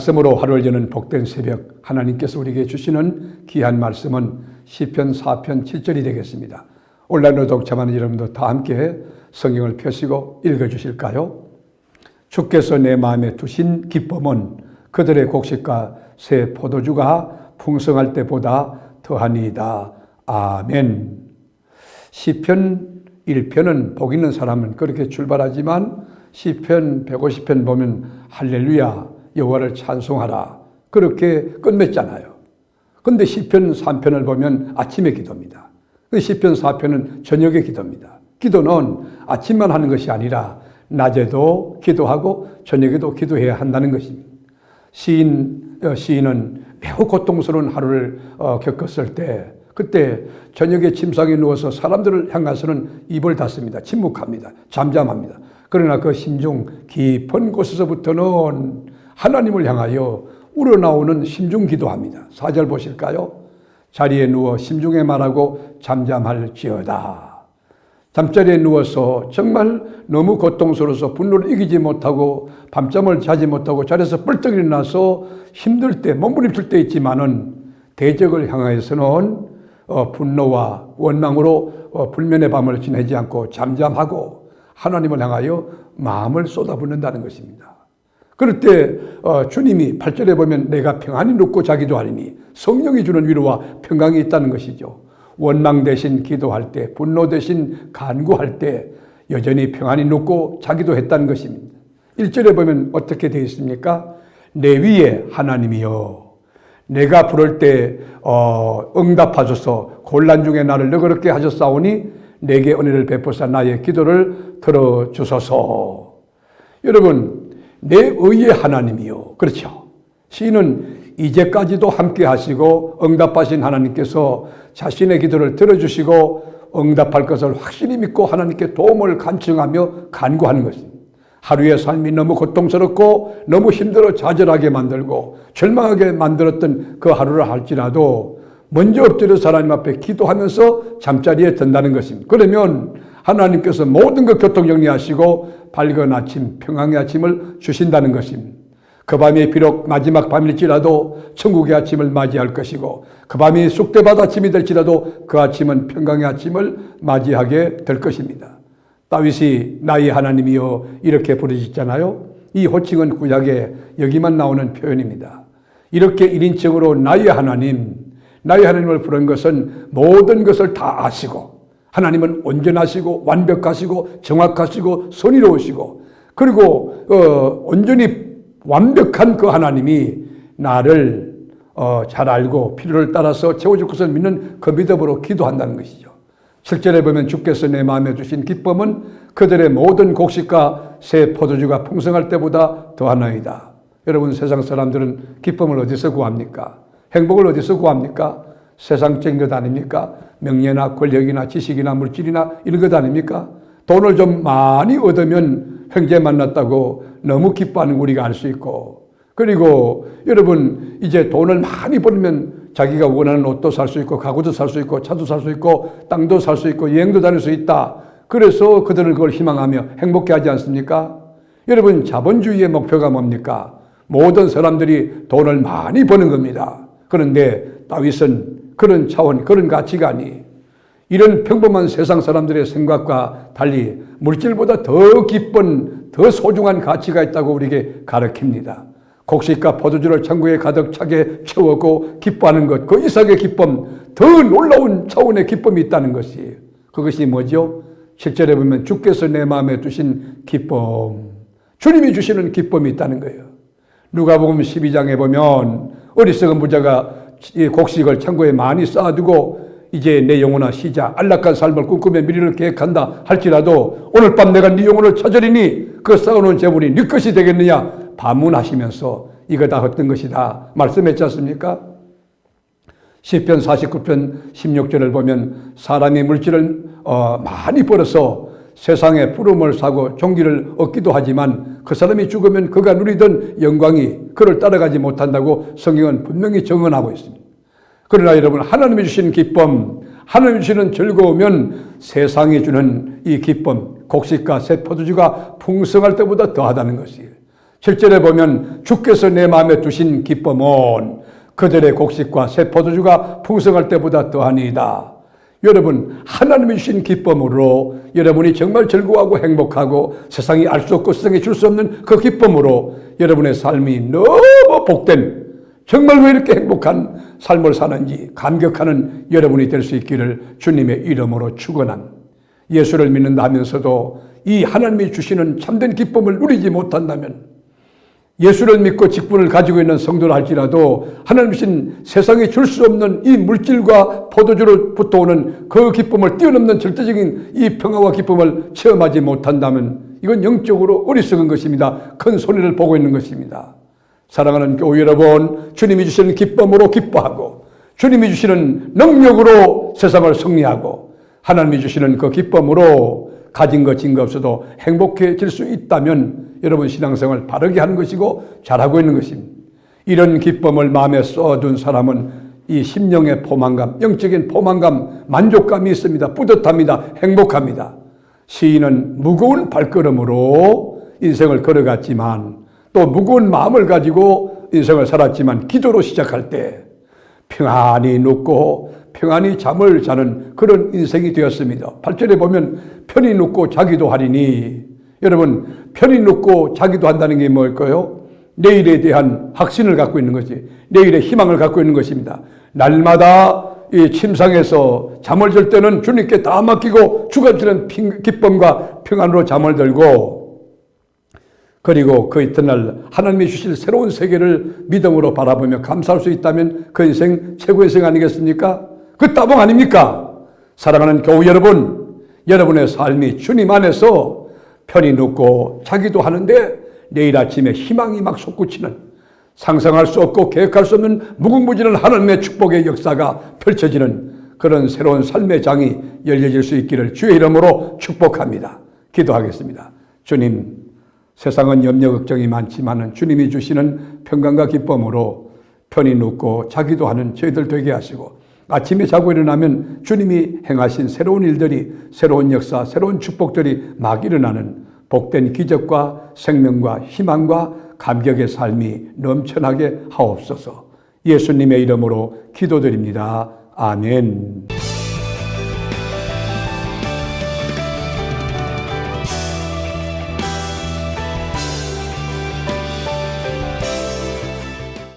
말씀으로 하루를 여는 복된 새벽, 하나님께서 우리에게 주시는 귀한 말씀은 시편 4편 7절이 되겠습니다. 온라인으로 독참하는 여러분도 다 함께 성경을 펴시고 읽어주실까요? 주께서 내 마음에 두신 기쁨은 그들의 곡식과 새 포도주가 풍성할 때보다 더하니이다. 아멘. 시편 1편은 복 있는 사람은 그렇게 출발하지만 시편 150편 보면 할렐루야 여호와를 찬송하라 그렇게 끝맺잖아요. 그런데 시편 3편을 보면 아침의 기도입니다. 시편 4편은 저녁의 기도입니다. 기도는 아침만 하는 것이 아니라 낮에도 기도하고 저녁에도 기도해야 한다는 것입니다. 시인은 매우 고통스러운 하루를 겪었을 때 그때 저녁에 침상에 누워서 사람들을 향해서는 입을 닫습니다. 침묵합니다. 잠잠합니다. 그러나 그 심중 깊은 곳에서부터는 하나님을 향하여 우러나오는 심중 기도합니다. 4절 보실까요? 자리에 누워 심중에 말하고 잠잠할지어다. 잠자리에 누워서 정말 너무 고통스러워서 분노를 이기지 못하고 밤잠을 자지 못하고 자리에서 뻘떡 일어나서 힘들 때 몸부림칠 때 있지만은 대적을 향하여서는 분노와 원망으로 불면의 밤을 지내지 않고 잠잠하고 하나님을 향하여 마음을 쏟아붓는다는 것입니다. 그럴 때 주님이 8절에 보면 내가 평안히 눕고 자기도 하리니 성령이 주는 위로와 평강이 있다는 것이죠. 원망 대신 기도할 때, 분노 대신 간구할 때 여전히 평안히 눕고 자기도 했다는 것입니다. 1절에 보면 어떻게 되어 있습니까? 내 위에 하나님이여 내가 부를 때 응답하소서 곤란 중에 나를 너그럽게 하셨사오니 내게 은혜를 베푸사 나의 기도를 들어주소서. 여러분 내 의의 하나님이요. 그렇죠. 시인은 이제까지도 함께 하시고 응답하신 하나님께서 자신의 기도를 들어주시고 응답할 것을 확실히 믿고 하나님께 도움을 간청하며 간구하는 것입니다. 하루의 삶이 너무 고통스럽고 너무 힘들어 좌절하게 만들고 절망하게 만들었던 그 하루를 할지라도 먼저 엎드려서 하나님 앞에 기도하면서 잠자리에 든다는 것입니다. 그러면 하나님께서 모든 것 교통정리하시고 밝은 아침, 평강의 아침을 주신다는 것입니다. 그 밤이 비록 마지막 밤일지라도 천국의 아침을 맞이할 것이고 그 밤이 쑥대밭 아침이 될지라도 그 아침은 평강의 아침을 맞이하게 될 것입니다. 다윗이 나의 하나님이여 이렇게 부르짖잖아요. 이 호칭은 구약에 여기만 나오는 표현입니다. 이렇게 1인칭으로 나의 하나님을 부른 것은 모든 것을 다 아시고 하나님은 온전하시고 완벽하시고 정확하시고 선의로우시고 그리고 온전히 완벽한 그 하나님이 나를 잘 알고 필요를 따라서 채워줄 것을 믿는 그 믿음으로 기도한다는 것이죠. 7절에 보면 주께서 내 마음에 두신 기쁨은 그들의 모든 곡식과 새 포도주가 풍성할 때보다 더하나이다. 여러분 세상 사람들은 기쁨을 어디서 구합니까? 행복을 어디서 구합니까? 세상적인 것 아닙니까? 명예나 권력이나 지식이나 물질이나 이런 것 아닙니까? 돈을 좀 많이 얻으면 형제 만났다고 너무 기뻐하는 우리가 알 수 있고 그리고 여러분 이제 돈을 많이 벌면 자기가 원하는 옷도 살 수 있고 가구도 살 수 있고 차도 살 수 있고 땅도 살 수 있고 여행도 다닐 수 있다. 그래서 그들은 그걸 희망하며 행복해하지 않습니까? 여러분 자본주의의 목표가 뭡니까? 모든 사람들이 돈을 많이 버는 겁니다. 그런데 다윗은 그런 차원, 그런 가치관이 이런 평범한 세상 사람들의 생각과 달리 물질보다 더 기쁜, 더 소중한 가치가 있다고 우리에게 가르칩니다. 곡식과 포도주를 천국에 가득 차게 채우고 기뻐하는 것, 그 이상의 기쁨, 더 놀라운 차원의 기쁨이 있다는 것이에요. 그것이 뭐죠? 7절에 보면 주께서 내 마음에 두신 기쁨, 주님이 주시는 기쁨이 있다는 거예요. 누가복음 12장에 보면 어리석은 부자가 이 곡식을 창고에 많이 쌓아두고 이제 내 영혼아 시자 안락한 삶을 꿈꾸며 미래를 계획한다 할지라도 오늘 밤 내가 네 영혼을 찾으리니 그 쌓아놓은 재물이 네 것이 되겠느냐 반문하시면서 이거 다 헛된 것이다 말씀했지 않습니까? 시편 49편 16절을 보면 사람이 물질을 많이 벌어서 세상에 부름을 사고 종기를 얻기도 하지만 그 사람이 죽으면 그가 누리던 영광이 그를 따라가지 못한다고 성경은 분명히 증언하고 있습니다. 그러나 여러분 하나님이 주시는 기쁨, 하나님이 주시는 즐거우면 세상이 주는 이 기쁨, 곡식과 새 포도주가 풍성할 때보다 더하다는 것이에요. 7절에 보면 주께서 내 마음에 두신 기쁨은 그들의 곡식과 새 포도주가 풍성할 때보다 더하니이다. 여러분, 하나님이 주신 기쁨으로 여러분이 정말 즐거워하고 행복하고 세상이 알 수 없고 세상에 줄 수 없는 그 기쁨으로 여러분의 삶이 너무 복된, 정말 왜 이렇게 행복한 삶을 사는지 감격하는 여러분이 될 수 있기를 주님의 이름으로 축원합니다. 예수를 믿는다 하면서도 이 하나님이 주시는 참된 기쁨을 누리지 못한다면, 예수를 믿고 직분을 가지고 있는 성도라 할지라도 하나님 주신 세상에 줄 수 없는 이 물질과 포도주로부터 오는 그 기쁨을 뛰어넘는 절대적인 이 평화와 기쁨을 체험하지 못한다면 이건 영적으로 어리석은 것입니다. 큰 손해를 보고 있는 것입니다. 사랑하는 교회 여러분, 주님이 주시는 기쁨으로 기뻐하고 주님이 주시는 능력으로 세상을 승리하고 하나님이 주시는 그 기쁨으로 가진 것, 진 것 없어도 행복해질 수 있다면 여러분 신앙생활 바르게 하는 것이고 잘하고 있는 것입니다. 이런 기쁨을 마음에 써둔 사람은 이 심령의 포만감, 영적인 포만감, 만족감이 있습니다. 뿌듯합니다. 행복합니다. 시인은 무거운 발걸음으로 인생을 걸어갔지만 또 무거운 마음을 가지고 인생을 살았지만 기도로 시작할 때 평안히 눕고 평안히 잠을 자는 그런 인생이 되었습니다. 8절에 보면 편히 눕고 자기도 하리니, 여러분 편히 눕고 자기도 한다는 게 뭘까요? 내일에 대한 확신을 갖고 있는 것이, 내일의 희망을 갖고 있는 것입니다. 날마다 이 침상에서 잠을 잘 때는 주님께 다 맡기고 주가 주는 기쁨과 평안으로 잠을 들고, 그리고 그 이튿날 하나님이 주실 새로운 세계를 믿음으로 바라보며 감사할 수 있다면 그 인생 최고의 인생 아니겠습니까? 그 따봉 아닙니까? 사랑하는 교우 여러분, 여러분의 삶이 주님 안에서 편히 눕고 자기도 하는데 내일 아침에 희망이 막 솟구치는, 상상할 수 없고 계획할 수 없는 무궁무진한 하나님의 축복의 역사가 펼쳐지는 그런 새로운 삶의 장이 열려질 수 있기를 주의 이름으로 축복합니다. 기도하겠습니다. 주님, 세상은 염려 걱정이 많지만 주님이 주시는 평강과 기쁨으로 편히 눕고 자기도 하는 저희들 되게 하시고, 아침에 자고 일어나면 주님이 행하신 새로운 일들이, 새로운 역사, 새로운 축복들이 막 일어나는 복된 기적과 생명과 희망과 감격의 삶이 넘쳐나게 하옵소서. 예수님의 이름으로 기도드립니다. 아멘.